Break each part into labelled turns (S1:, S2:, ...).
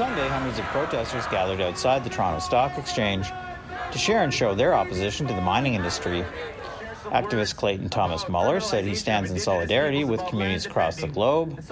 S1: Sunday, hundreds of protesters gathered outside the Toronto Stock Exchange to share and show their opposition to the mining industry. Activist Clayton Thomas Muller said he stands in solidarity with communities across the globe.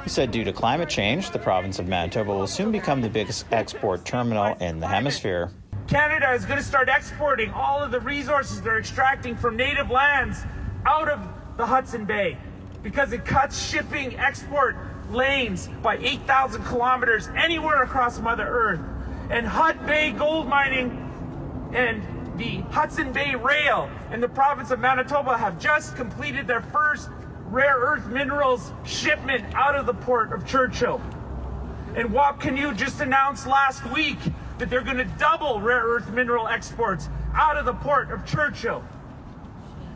S1: He said due to climate change, the province of Manitoba will soon become the biggest export terminal in the hemisphere.
S2: Canada is going to start exporting all of the resources they're extracting from native lands out of the Hudson Bay because it cuts shipping export lanes by 8,000 kilometers anywhere across Mother Earth. And Hud Bay gold mining and the Hudson Bay Rail in the province of Manitoba have just completed their first rare earth minerals shipment out of the port of Churchill. And Wapcanoe just announced last week that they're going to double rare earth mineral exports out of the port of Churchill.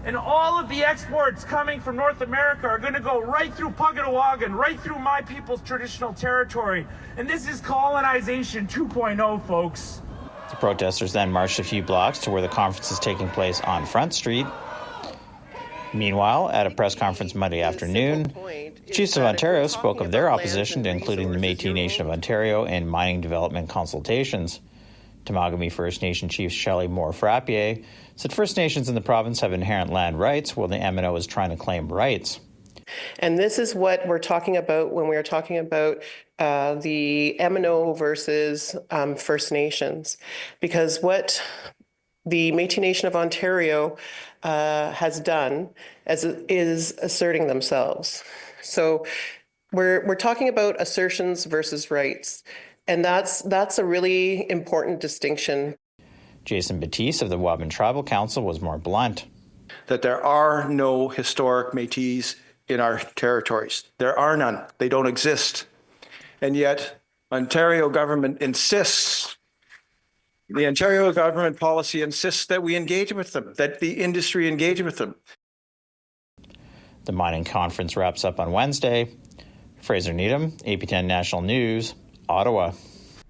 S2: And all of the exports coming from North America are going to go right through Pugatawagan, right through my people's traditional territory. And this is colonization 2.0, folks.
S1: The protesters then marched a few blocks to where the conference is taking place on Front Street. Meanwhile, at a press conference Monday afternoon, Chiefs of Ontario spoke of their opposition to including the Métis Nation of Ontario in mining development consultations. Mattagami First Nation Chief Shelley Moore-Frappier said First Nations in the province have inherent land rights while the MNO is trying to claim rights.
S3: And this is what we're talking about when we're talking about the MNO versus First Nations, because what the Métis Nation of Ontario has done is asserting themselves. So we're talking about assertions versus rights, and that's a really important distinction.
S1: Jason Métis of the Waban Tribal Council was more blunt.
S4: That there are no historic Métis in our territories. There are none. They don't exist. And yet, Ontario government insists, the Ontario government policy insists that we engage with them, that the industry engage with them.
S1: The mining conference wraps up on Wednesday. Fraser Needham, APTN National News, Ottawa.